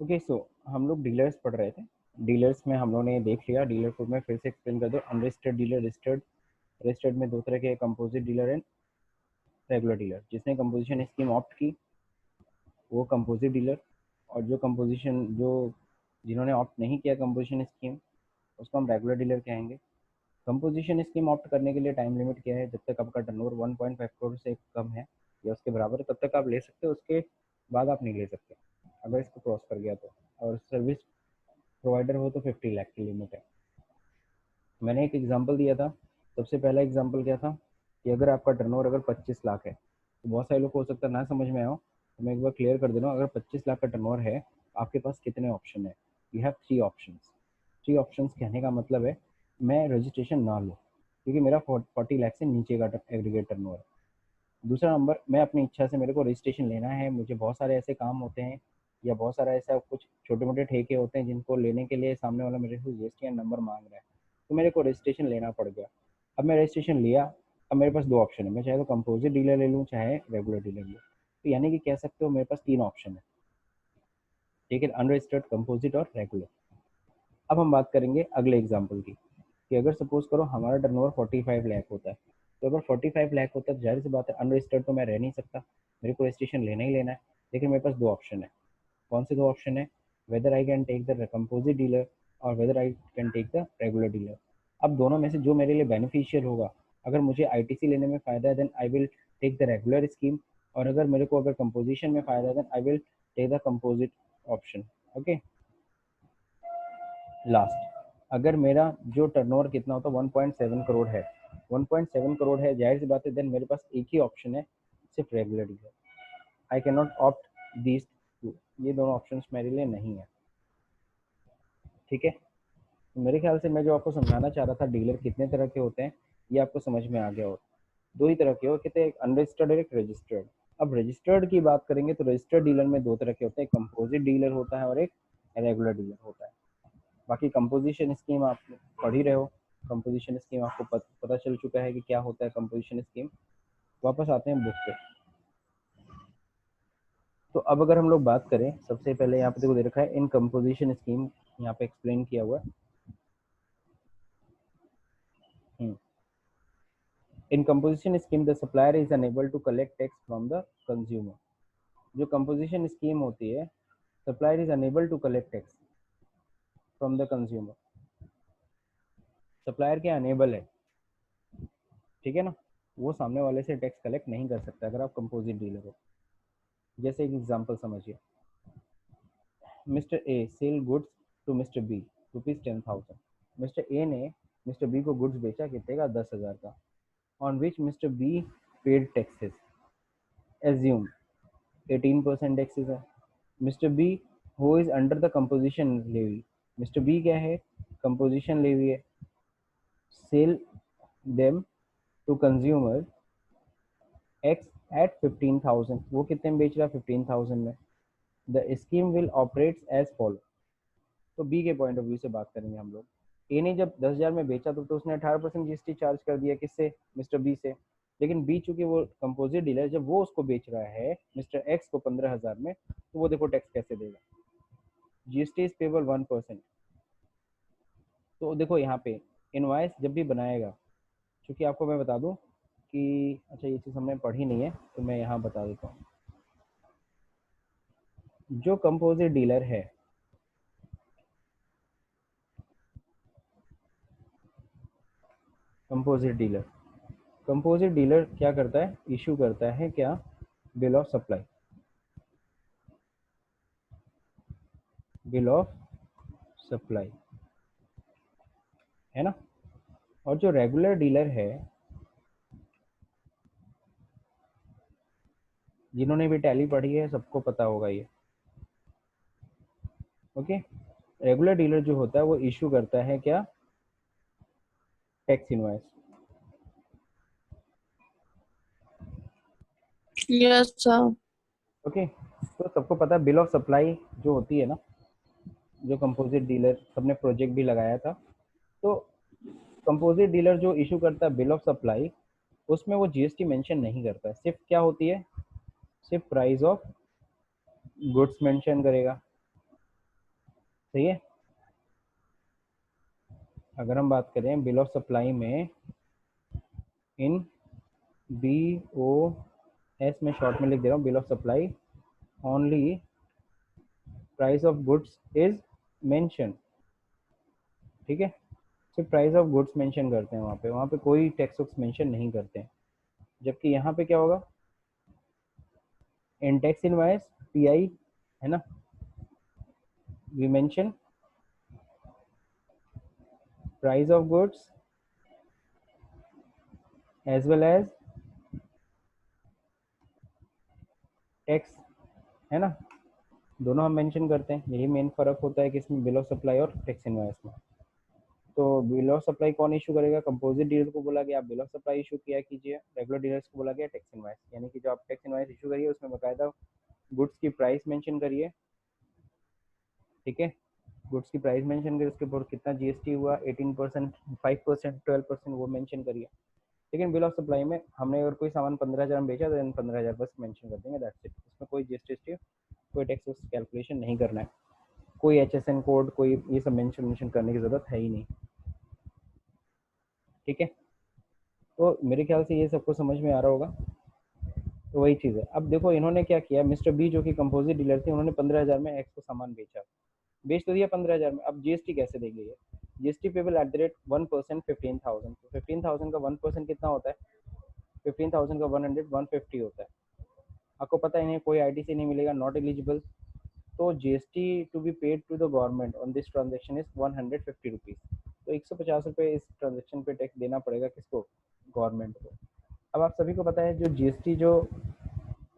Okay so हम लोग dealers पढ़ रहे थे। डीलर्स में हम लोगों ने देख लिया, डीलर को मैं फिर से एक्सप्लेन कर दूँ। Unregistered dealer, registered. रजिस्टर्ड में दो तरह के, composite dealer and regular dealer. जिसने कंपोजिशन स्कीम ऑप्ट की वो कंपोजिट डीलर, और जो जिन्होंने ऑप्ट नहीं किया कंपोजिशन स्कीम, उसको हम रेगुलर डीलर कहेंगे। कंपोजिशन स्कीम ऑप्ट करने के लिए टाइम लिमिट क्या है? जब तक आपका टर्नओवर 1.5 करोड़ से कम है या उसके बराबर है तब तक आप ले सकते हो, उसके बाद आप नहीं ले सकते अगर इसको क्रॉस कर गया तो। और सर्विस प्रोवाइडर हो तो 50 लाख की लिमिट है। मैंने एक एग्जांपल दिया था। सबसे पहला एग्जांपल क्या था कि अगर आपका टर्नओवर अगर 25 लाख है, तो बहुत सारे लोग को हो सकता है ना समझ में आए, तो मैं एक बार क्लियर कर दे रहा हूँ। अगर 25 लाख का टर्नओवर है, आपके पास कितने ऑप्शन है? You have 3 options. 3 ऑप्शंस कहने का मतलब है मैं रजिस्ट्रेशन ना लूँ क्योंकि मेरा 40 लाख से नीचे का एग्रीगेट टर्नओवर है। दूसरा नंबर, मैं अपनी इच्छा से, मेरे को रजिस्ट्रेशन लेना है, मुझे बहुत सारे ऐसे काम होते हैं या बहुत सारा ऐसा कुछ छोटे मोटे ठेके होते हैं जिनको लेने के लिए सामने वाला मेरे से जीएसटी नंबर मांग रहा है, तो मेरे को रजिस्ट्रेशन लेना पड़ गया। अब मैं रजिस्ट्रेशन लिया, अब मेरे पास 2 ऑप्शन है, मैं चाहे तो कंपोजिट डीलर ले लूँ चाहे रेगुलर डीलर लूँ। तो यानी कि कह सकते हो मेरे पास 3 ऑप्शन है, ठीक है, अनरजिस्टर्ड, कंपोजिट और रेगुलर। अब हम बात करेंगे अगले एग्जाम्पल की कि अगर सपोज करो हमारा टर्नओवर 45 लाख होता है, तो अगर 45 लाख होता है तो जाहिर सी बात है अनरजिस्टर्ड तो मैं रह नहीं सकता, मेरे को रजिस्ट्रेशन लेना ही लेना है। लेकिन मेरे पास 2 ऑप्शन है। कौन से 2 ऑप्शन है? Whether I can take the composite dealer और whether I can take the regular dealer. अब दोनों में से जो मेरे लिए बेनिफिशियल होगा, अगर मुझे आईटीसी लेने में फ़ायदा है then I will take the regular scheme, और अगर मेरे को अगर कंपोजिशन में फ़ायदा है then I will take the composite option. Okay, last, अगर मेरा जो टर्नओवर कितना होता है 1.7 करोड़ है, 1.7 करोड़ है, जाहिर सी बात है देन मेरे पास एक ही ऑप्शन है, सिर्फ regular dealer. I can not opt these two, ये दोनों ऑप्शंस मेरे लिए नहीं है, ठीक है। तो मेरे ख्याल से मैं जो आपको समझाना चाह रहा था डीलर कितने तरह के होते हैं ये आपको समझ में आ गया हो। 2 ही तरह के होते हैं, एक अनरजिस्टर्ड और एक रजिस्टर्ड। अब रजिस्टर्ड की बात करेंगे तो रजिस्टर्ड डीलर में 2 तरह के होते हैं, कंपोजिट डीलर होता है और एक रेगुलर डीलर होता है। बाकी कंपोजिशन स्कीम आप पढ़ ही रहे हो, कंपोजिशन स्कीम आपको पता चल चुका है कि क्या होता है कंपोजिशन स्कीम। वापस आते हैं बुक पे। तो अब अगर हम लोग बात करें, सबसे पहले यहाँ पे देखो दे रखा है इन कंपोजिशन स्कीम, यहाँ पे एक्सप्लेन किया हुआ है। In composition scheme the supplier is enable to collect tax from the consumer. जो कंपोजिशन स्कीम होती है, supplier is enable to collect tax from the consumer. Supplier क्या अनेबल है, ठीक है ना, वो सामने वाले से टैक्स कलेक्ट नहीं कर सकता अगर आप कंपोजिट डीलर हो। जैसे एक एग्जांपल समझिए, mister A sell goods to mister B ₹10,000। Mister A ने मिस्टर बी को गुड्स बेचा कितने का? 10,000 का। On which mister B paid taxes, assume 18% taxes है। Mister B who is under the composition levy, mister B क्या है? कंपोजिशन लेवी है। Sell them to consumer X at 15,000, वो कितने में बेच रहा है? 15,000 में। The scheme will operate as follow. तो बी के पॉइंट ऑफ व्यू से बात करेंगे हम लोग। ए ने जब 10,000 में बेचा तो उसने 18% जीएसटी चार्ज कर दिया, किससे? मिस्टर बी से। लेकिन बी चूंकि वो कंपोजिट डीलर, जब वो उसको बेच रहा है मिस्टर एक्स को 15,000 में, तो वो देखो टैक्स कैसे देगा, जीएसटी इज पेबल 1%। तो देखो यहाँ पे इनवाइस जब भी बनाएगा, क्योंकि आपको मैं बता दूं कि अच्छा ये चीज़ हमने पढ़ी नहीं है तो मैं यहाँ बता देता हूँ। जो कंपोजिट डीलर है, कंपोजिट डीलर, कंपोजिट डीलर क्या करता है? इशू करता है क्या? Bill of supply, bill of supply, है ना। और जो रेगुलर डीलर है, जिन्होंने भी टैली पढ़ी है सबको पता होगा ये। ओके, रेगुलर डीलर जो होता है वो इशू करता है क्या? Tax invoice. Yes sir. Okay, तो सबको पता है बिल ऑफ सप्लाई जो होती है ना, जो कंपोजिट डीलर, सबने प्रोजेक्ट भी लगाया था, तो कंपोजिट डीलर जो इशू करता है बिल ऑफ सप्लाई, उसमें वो जीएसटी मेंशन नहीं करता है, सिर्फ क्या होती है? सिर्फ प्राइस ऑफ गुड्स मेंशन करेगा। सही है। अगर हम बात करें बिल ऑफ सप्लाई में, इन बी ओ एस में शॉर्ट में लिख दे रहा हूँ, bill of supply only price of goods is mention. ठीक है, सिर्फ प्राइस ऑफ गुड्स मेंशन करते हैं वहाँ पे कोई टैक्स वैक्स मेंशन नहीं करते हैं। जबकि यहाँ पे क्या होगा, in tax invoice P I, है ना, we mention price of goods as well as tax, है ना, दोनों हम मेंशन करते हैं। यही मेन फर्क होता है कि इसमें बिल ऑफ सप्लाई और टैक्स इनवाइस में। तो बिल ऑफ सप्लाई कौन इशू करेगा, कंपोजिट डीलर को बोला गया आप बिल ऑफ सप्लाई इशू किया कीजिए, रेगुलर डीलर्स को बोला गया टैक्स इनवाइस। यानी कि जो आप टैक्स इनवाइस इशू करिए उसमें बकायदा गुड्स की प्राइस मेंशन करिए। ठीक है, गुड्स की प्राइस मेंशन करिए, उसके ऊपर कितना जीएसटी हुआ, 18%, 5%, 12%, वो मेंशन करिए। लेकिन बिल ऑफ सप्लाई में हमने अगर कोई सामान 15,000 में बेचा तो 15,000 बस मेंशन कर देंगे, दैट्स इट। उसमें कोई जीएसटी, कोई टैक्स कैलकुलेशन नहीं करना है, कोई एचएसएन कोड, कोई ये सब मेंशन करने की जरूरत है ही नहीं। ठीक है, तो मेरे ख्याल से ये सबको समझ में आ रहा होगा। तो वही चीज़ है। अब देखो इन्होंने क्या किया, मिस्टर बी जो कि कंपोजिट डीलर थे, उन्होंने 15,000 में एक्स को सामान बेचा, बेच तो दिया 15,000 में। अब जीएसटी कैसे देंगे ये, GST payable eight the rate 1%, 15,000। 15,000 का 1% कितना होता है, 15,000 का 100, 150 होता है। आपको पता है इन्हें कोई आईटीसी नहीं मिलेगा, नॉट एलिजिबल। तो GST to be paid to the government on this transaction is 150 rupees. तो 150 रुपये इस ट्रांजेक्शन पे टैक्स देना पड़ेगा किसको, गवर्नमेंट को। अब आप सभी को पता है जो जीएसटी जो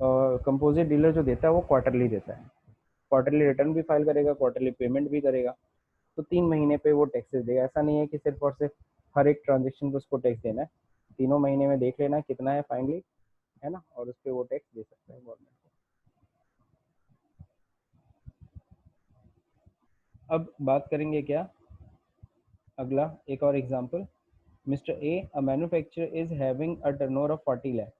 कंपोजिट डीलर जो देता है वो क्वार्टरली देता है, क्वार्टरली रिटर्न भी फाइल करेगा, क्वार्टरली पेमेंट भी करेगा। तो 3 महीने पे वो टैक्सेस देगा। ऐसा नहीं है कि सिर्फ और सिर्फ हर एक ट्रांजेक्शन पे उसको टैक्स देना है, तीनों महीने में देख लेना कितना है फाइनली, है ना, और उस पर वो टैक्स दे सकता है गवर्नमेंट को। अब बात करेंगे क्या, अगला एक और example. Mister A, a manufacturer is having a turnover of 40 lakh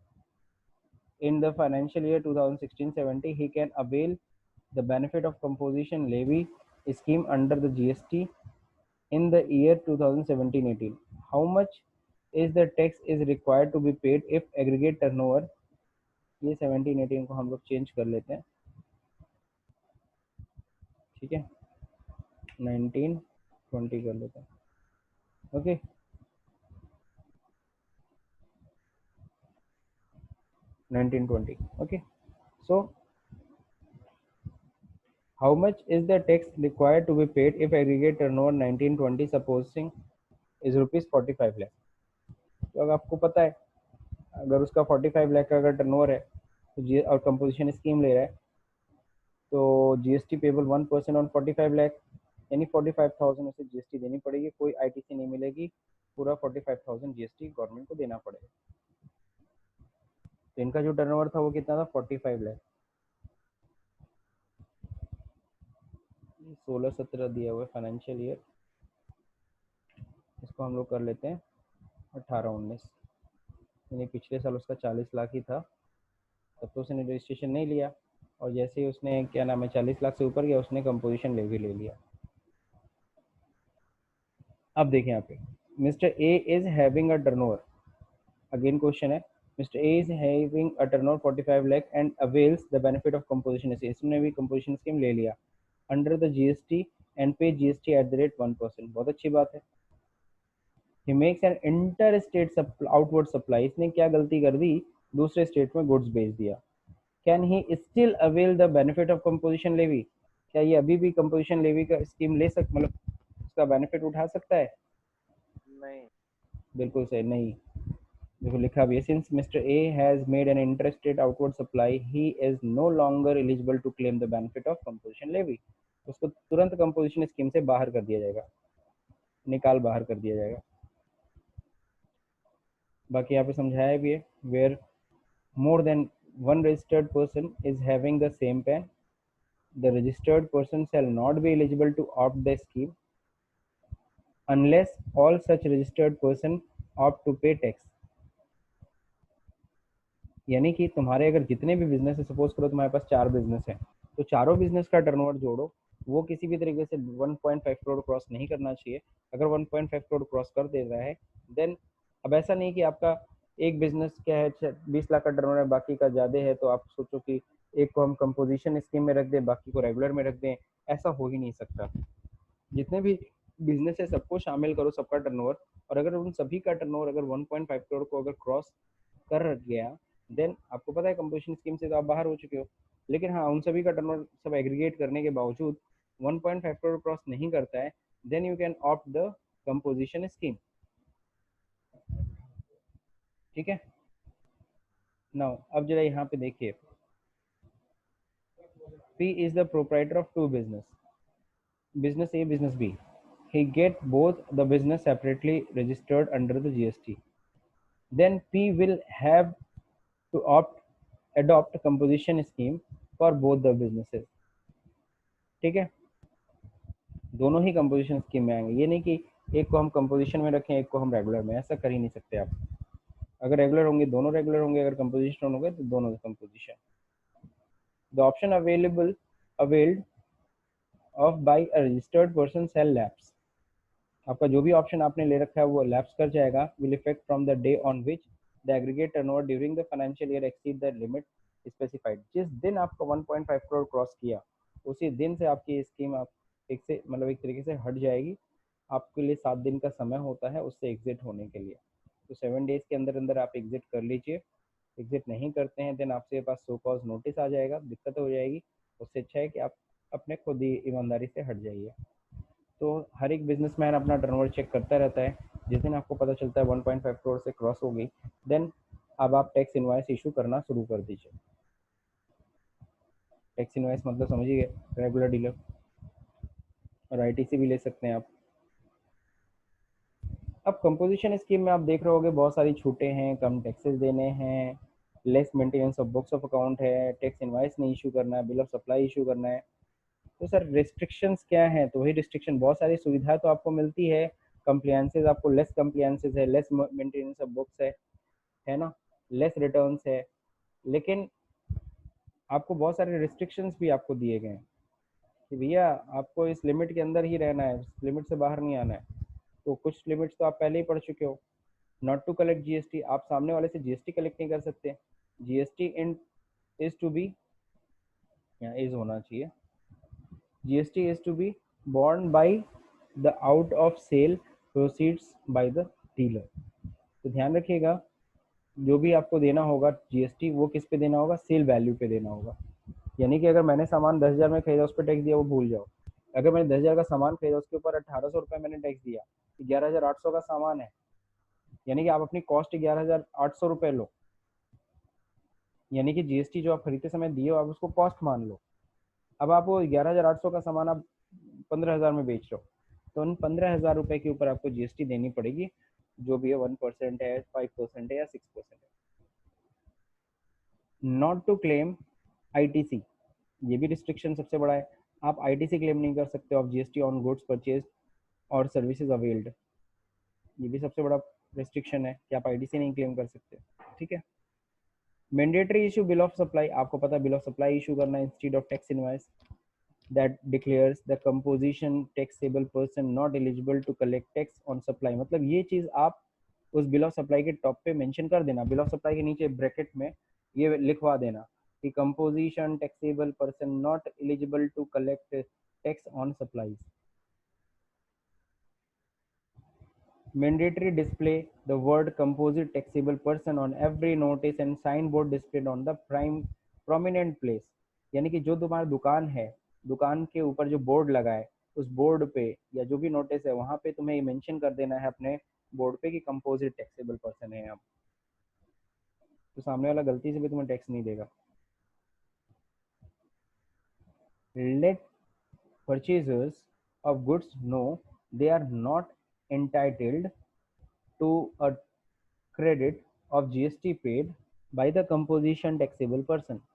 in the financial year 2016-17. He can avail the benefit of composition levy scheme under the GST in the year 2017-18. How much is the tax is required to be paid if aggregate turnover, ये 17-18 को हम लोग change कर लेते हैं, ठीक है, 19-20 कर लेते हैं, okay. 19-20, okay. So how much is the tax required to be paid if aggregate turnover 19-20 supposing is rupees 45 lakh? तो अगर आपको पता है अगर उसका 45 लाख का अगर टर्नओवर है तो जी और कंपोजिशन स्कीम ले रहा है तो जीएसटी पेबल 1% ऑन 45 लाख, यानी 45,000 उसे जीएसटी देनी पड़ेगी, कोई आईटीसी नहीं मिलेगी, पूरा 45,000 जीएसटी गवर्नमेंट को देना पड़ेगा। तो इनका जो टर्नओवर था वो कितना था, 45 लाख। 16-17 दिया हुआ है फाइनेंशियल ईयर, इसको हम लोग कर लेते हैं 18-19, यानी पिछले साल उसका 40 लाख ही था, तब तो उसने रजिस्ट्रेशन नहीं लिया, और जैसे ही उसने क्या नाम है 40 लाख से ऊपर गया उसने कंपोजिशन लेवी ले लिया। अब देखें यहाँ पे, mister A is having a turnover, again question है, mister A is having a turnover 45 lakh and avails the benefit of composition, इसने भी कंपोजिशन स्कीम ले लिया under the GST and pay GST at the rate 1%, बहुत अच्छी बात है। He makes an interstate outward supply, इसने क्या गलती कर दी, दूसरे स्टेट में गुड्स भेज दिया। Can he still avail the benefit of composition levy, क्या ये अभी भी कंपोजिशन लेवी का स्कीम ले सक मतलब उसका बेनिफिट उठा सकता है? नहीं। बिल्कुल सही नहीं। देखो लिखा भी है, since mister A has made an interested outward supply he is no longer eligible to claim the benefit of composition levy, उसको तुरंत कंपोजिशन स्कीम से बाहर कर दिया जाएगा, निकाल बाहर कर दिया जाएगा। बाकी यहाँ पे समझाया भी है, where more than one registered person is having the same PAN, the registered person shall not be eligible to opt the scheme unless all such registered person opt to pay tax। यानी कि तुम्हारे अगर जितने भी business है, suppose करो तुम्हारे पास 4 business है, तो चारों बिजनेस का टर्नओवर जोड़ो, वो किसी भी तरीके से 1.5 करोड़ क्रॉस नहीं करना चाहिए। अगर 1.5 करोड़ क्रॉस कर दे रहा है देन, अब ऐसा नहीं कि आपका एक बिजनेस क्या है 20 लाख का टर्नओवर है, बाकी का ज़्यादा है, तो आप सोचो कि एक को हम कंपोजिशन स्कीम में रख दें, बाकी को रेगुलर में रख दें, ऐसा हो ही नहीं सकता। जितने भी बिजनेस है सबको शामिल करो, सबका टर्नओवर, और अगर उन सभी का टर्नओवर अगर 1.5 करोड़ को अगर क्रॉस कर गया देन आपको पता है कंपोजिशन स्कीम से तो आप बाहर हो चुके हो। लेकिन हाँ, उन सभी का टर्नओवर सब एग्रीगेट करने के बावजूद 1.5 करोड़ क्रॉस नहीं करता है, then you can opt the composition scheme. ठीक है, नाउ अब जरा यहाँ पे देखिए, P is the proprietor of two business A, business B. He get both the business separately registered under the GST. Then P will have to adopt a composition scheme for both the businesses. ठीक है, दोनों ही composition scheme में आएंगे, ये नहीं कि एक को हम कंपोजिशन में रखें एक को हम रेगुलर में, ऐसा कर ही नहीं सकते आप। अगर रेगुलर होंगे दोनों रेगुलर होंगे, अगर कंपोजिशन होंगे तो दोनों composition. The option availed of by a registered person shall lapse. आपका जो भी ऑप्शन आपने ले रखा है वो लैप्स कर जाएगा, will effect from the day on which the aggregate turnover during the financial year exceed the limit specified. जिस दिन आपका 1.5 करोड़ क्रॉस किया उसी दिन से आपकी स्कीम आप एक से मतलब एक तरीके से हट जाएगी। आपके लिए 7 दिन का समय होता है उससे एग्जिट होने के लिए, तो 7 डेज के अंदर अंदर आप एग्जिट कर लीजिए। एग्जिट नहीं करते हैं देन आपके पास सो कॉज नोटिस आ जाएगा, दिक्कत हो जाएगी। उससे अच्छा है कि आप अपने खुद ही ईमानदारी से हट जाइए। तो हर एक बिजनेसमैन अपना टर्नओवर चेक करता रहता है, जिस दिन आपको पता चलता है 1.5 करोड़ से क्रॉस हो गई देन अब आप टैक्स इनवाइस इशू करना शुरू कर दीजिए। टैक्स इनवाइस मतलब समझिए रेगुलर डीलर, और आईटीसी भी ले सकते हैं आप। अब कंपोजिशन स्कीम में आप देख रहे होगे बहुत सारी छूटें हैं, कम टैक्सेस देने हैं, less maintenance of books of account है, टैक्स इनवाइस नहीं इशू करना है, बिल ऑफ सप्लाई इशू करना है। तो सर रिस्ट्रिक्शंस क्या हैं? तो वही रिस्ट्रिक्शन, बहुत सारी सुविधा तो आपको मिलती है, कंप्लायंसेस आपको लेस कंप्लायंसेस है, लेस मेंटेनेंस ऑफ बुक्स है ना, लेस रिटर्न्स है, लेकिन आपको बहुत सारे रिस्ट्रिक्शंस भी आपको दिए गए हैं कि भैया आपको इस लिमिट के अंदर ही रहना है, इस लिमिट से बाहर नहीं आना है। तो कुछ लिमिट्स तो आप पहले ही पढ़ चुके हो। नॉट टू कलेक्ट जीएसटी, आप सामने वाले से जीएसटी कलेक्ट नहीं कर सकते। GST in is to be, या इज होना चाहिए, GST is to be borne by the out of sale proceeds by the dealer। तो ध्यान रखिएगा, जो भी आपको देना होगा जीएसटी वो किस पे देना होगा? सेल वैल्यू पे देना होगा। यानी कि अगर मैंने सामान 10,000 में खरीदा उस पर टैक्स दिया वो भूल जाओ। अगर मैंने 10,000 का सामान खरीदा उसके ऊपर 1,800 रुपये मैंने टैक्स दिया, 11,800 का सामान है, यानी कि आप अपनी कॉस्ट 11,800 रुपये लो, यानी कि जीएसटी जो आप खरीदते समय दिए हो आप उसको कॉस्ट मान लो। अब आप वो 11,800 का सामान आप 15,000 में बेच रहे हो, तो उन 15,000 रुपये के ऊपर आपको जीएसटी देनी पड़ेगी, जो भी है 1% है, 5% है या 6% है। नॉट टू क्लेम आईटीसी, ये भी रिस्ट्रिक्शन सबसे बड़ा है। आप आईटीसी क्लेम नहीं कर सकते of GST on goods purchase और सर्विसेज अवेल्ड, ये भी सबसे बड़ा रिस्ट्रिक्शन है कि आप आईटीसी नहीं क्लेम कर सकते। ठीक है, mandatory issue bill of supply, आपको पता है बिल ऑफ सप्लाई इशू करना instead of tax invoice that declares the composition taxable person not eligible to collect tax on supply। मतलब ये चीज आप उस बिल ऑफ सप्लाई के टॉप पे मेंशन कर देना, बिल ऑफ सप्लाई के नीचे ब्रैकेट में ये लिखवा देना कि composition taxable person not eligible to collect tax on supplies. Mandatory display the word composite taxable person on every notice and signboard displayed on the prominent place। यानी कि जो तुम्हारा दुकान है, दुकान के ऊपर जो बोर्ड लगा है उस बोर्ड पे या जो भी नोटिस है वहां पे तुम्हें मेंशन कर देना है अपने बोर्ड पे कि कंपोजिट टैक्सेबल पर्सन है आप, तो सामने वाला गलती से भी तुम्हें टैक्स नहीं देगा। Let purchasers of goods know they are not entitled to a credit of GST paid by the composition taxable person।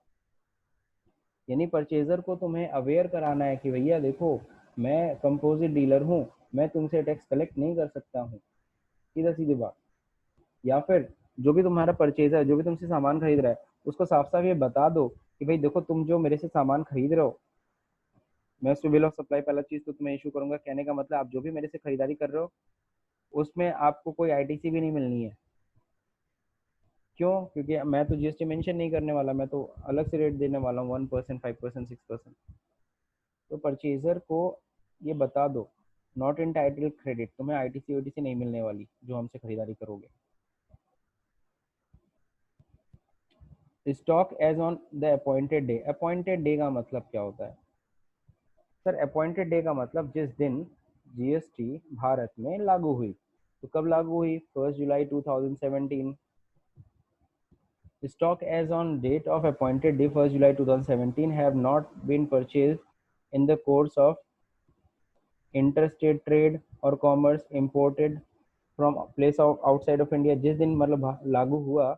यानी परचेजर को तुम्हें अवेयर कराना है कि भैया देखो मैं कंपोजिट डीलर हूँ, मैं तुमसे टैक्स कलेक्ट नहीं कर सकता हूँ, सीधा सीधी बात। या फिर जो भी तुम्हारा परचेजर जो भी तुमसे सामान खरीद रहा है उसको साफ साफ ये बता दो कि भाई देखो तुम जो मेरे से सामान खरीद रहे हो मैं उसमें बिल ऑफ सप्लाई पहला चीज़ तो तुम्हें इशू करूंगा। कहने का मतलब आप जो भी मेरे से खरीदारी कर रहे हो उसमें आपको कोई आईटीसी भी नहीं मिलनी है। क्यों? क्योंकि मैं तो जीएसटी मेंशन नहीं करने वाला, मैं तो अलग से रेट देने वाला हूँ, 1%, 5%, 6%। तो परचेजर को ये बता दो, नॉट इंटाइटल क्रेडिट, तुम्हें आईटीसी वाईटीसी नहीं मिलने वाली जो हमसे खरीदारी करोगे। Stock as on the appointed day, appointed day का मतलब क्या होता है सर? अपॉइंटेड डे का मतलब जिस दिन जीएसटी भारत में लागू हुई। तो कब लागू हुई? 1 जुलाई 2017। Stock as on date of appointed day 1st July 2017 have not been purchased in the course of interstate trade or commerce imported from place of outside of India। जिस दिन मतलब लागू हुआ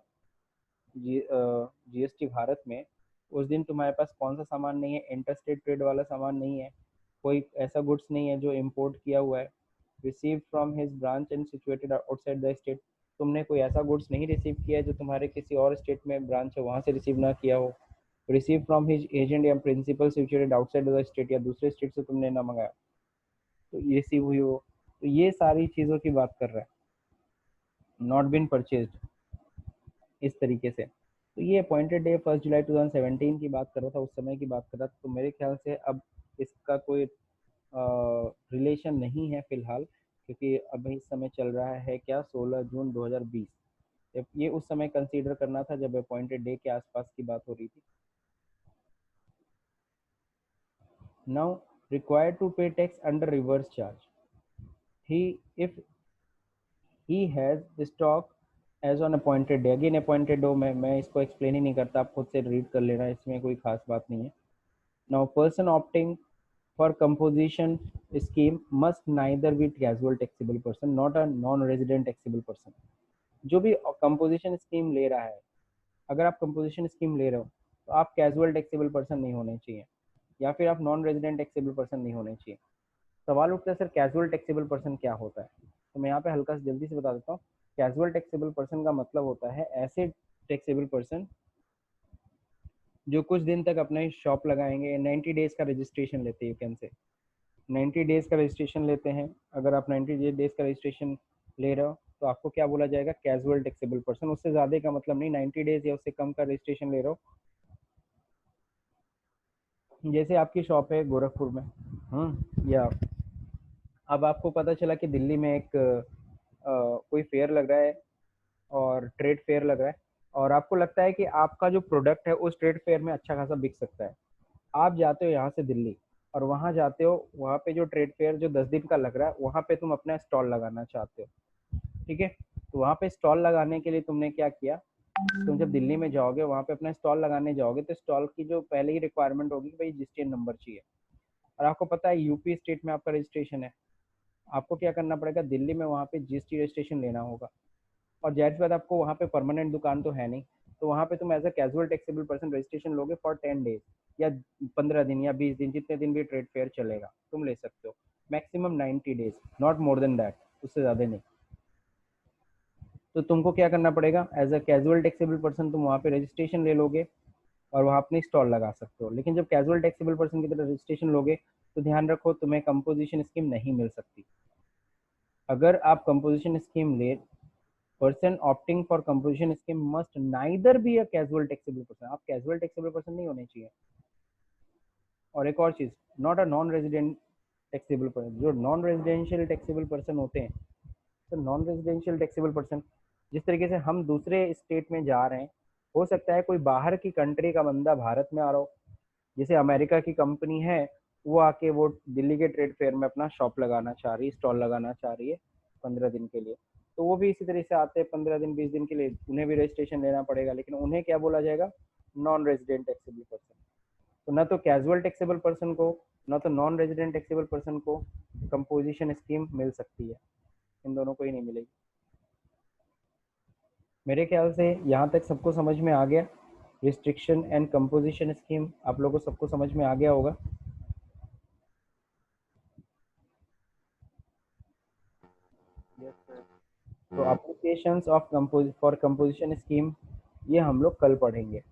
जीएसटी भारत में, उस दिन तुम्हारे पास कौन सा सामान नहीं है? इंटरस्टेट ट्रेड वाला सामान नहीं है, कोई ऐसा गुड्स नहीं है जो इम्पोर्ट किया हुआ है। Receive from his branch and situated outside the state, तुमने कोई ऐसा गुड्स नहीं रिसीव किया है जो तुम्हारे किसी और स्टेट में ब्रांच है वहाँ से रिसीव ना किया हो। रिसीव फ्रॉम हिज एजेंट या principal situated outside the state, या दूसरे स्टेट से तुमने ना मंगाया तो ये रिसीव हुई हो। तो ये सारी चीज़ों की बात कर रहा है, नॉट बीन परचेज्ड, इस तरीके से। तो ये अपॉइंटेड डे 1 जुलाई 2017 की बात कर रहा था, उस समय की बात कर रहा था। तो मेरे ख्याल से अब इसका कोई रिलेशन नहीं है फिलहाल, क्योंकि अभी इस समय चल रहा है क्या, 16 जून 2020। ये उस समय कंसीडर करना था जब अपॉइंटेड डे के आसपास की बात हो रही थी। Now required to pay tax under reverse charge, he if he has stock as on appointed day. Again appointed day मैं इसको एक्सप्लेन ही नहीं करता, आप खुद से रीड कर लेना, इसमें कोई खास बात नहीं है। Now person opting for composition scheme must neither be casual taxable person not a non resident taxable person. जो भी कंपोजिशन स्कीम ले रहा है, अगर आप कंपोजिशन स्कीम ले रहे हो तो आप कैजुअल टैक्सेबल पर्सन नहीं होने चाहिए, या फिर आप नॉन रेजिडेंट टैक्सेबल पर्सन नहीं होने चाहिए। सवाल उठता है सर कैजुअल टैक्सेबल पर्सन क्या होता है? तो मैं यहाँ पे हल्का से जल्दी से बता देता हूँ। कैजुअल टैक्सेबल पर्सन का मतलब होता है ऐसे टैक्सेबल पर्सन जो कुछ दिन तक अपना शॉप लगाएंगे, 90 डेज का रजिस्ट्रेशन लेते हैं, यू कैन से 90 डेज का रजिस्ट्रेशन लेते हैं। अगर आप 90 डेज का रजिस्ट्रेशन ले रहे हो तो आपको क्या बोला जाएगा? Casual taxable person. उससे ज़्यादा का मतलब नहीं, 90 डेज या उससे कम का रजिस्ट्रेशन ले रहे हो। जैसे आपकी शॉप है गोरखपुर में, या अब आपको पता चला कि दिल्ली में एक कोई फेयर लग रहा है और ट्रेड फेयर लग रहा है, और आपको लगता है कि आपका जो प्रोडक्ट है उस ट्रेड फेयर में अच्छा खासा बिक सकता है। आप जाते हो यहाँ से दिल्ली और वहाँ जाते हो, वहाँ पे जो ट्रेड फेयर जो 10 दिन का लग रहा है वहाँ पे तुम अपना स्टॉल लगाना चाहते हो, ठीक है? तो वहाँ पे स्टॉल लगाने के लिए तुमने क्या किया? तुम जब दिल्ली में जाओगे वहाँ पे अपना स्टॉल लगाने जाओगे तो स्टॉल की जो पहले ही रिक्वायरमेंट होगी कि भाई रजिस्ट्रेशन नंबर चाहिए। और आपको पता है यूपी स्टेट में आपका रजिस्ट्रेशन है, आपको क्या करना पड़ेगा? दिल्ली में वहाँ पे जीएसटी रजिस्ट्रेशन लेना होगा। और जाहिर सी बात आपको वहाँ पे परमानेंट दुकान तो है नहीं, तो वहाँ पे तुम as a casual taxable person registration लोगे फॉर 10 डेज या 15 दिन या 20 दिन, जितने दिन भी ट्रेड फेयर चलेगा तुम ले सकते हो। Maximum 90 days, not more than that, उससे ज़्यादा नहीं। तो तुमको क्या करना पड़ेगा? As a casual taxable person तुम वहाँ पे रजिस्ट्रेशन ले लोगे और वहाँ अपनी स्टॉल लगा सकते हो। लेकिन जब कैजुअल टैक्सेबल पर्सन की तरह रजिस्ट्रेशन लोगे तो ध्यान रखो तुम्हें कंपोजिशन स्कीम नहीं मिल सकती। अगर आप कंपोजिशन स्कीम ले, person opting for composition scheme must neither be a casual taxable person, आप कैजुअल टैक्सेबल पर्सन नहीं होने चाहिए। और एक और चीज, not a non resident taxable person. जो नॉन रेजिडेंशियल टैक्सेबल पर्सन होते हैं, तो नॉन रेजिडेंशियल टैक्सेबल पर्सन, जिस तरीके से हम दूसरे स्टेट में जा रहे हैं, हो सकता है कोई बाहर की कंट्री का बंदा भारत में आ रहा हो, जैसे अमेरिका की कंपनी है, वो आके वो दिल्ली के ट्रेड फेयर में अपना शॉप लगाना चाह रही है, स्टॉल लगाना चाह रही है 15 दिन के लिए। तो वो भी इसी तरह से आते हैं 15 दिन 20 दिन के लिए, उन्हें भी रजिस्ट्रेशन लेना पड़ेगा, लेकिन उन्हें क्या बोला जाएगा? Non resident taxable person. तो ना तो कैजुअल टैक्सेबल पर्सन को, ना तो नॉन रेजिडेंट टैक्सेबल पर्सन को कंपोजिशन स्कीम मिल सकती है, इन दोनों को ही नहीं मिलेगी। मेरे ख्याल से यहाँ तक सबको समझ में आ गया। रिस्ट्रिक्शन एंड कंपोजिशन स्कीम आप लोगों को सबको समझ में आ गया होगा। तो applications of for composition scheme ये हम लोग कल पढ़ेंगे।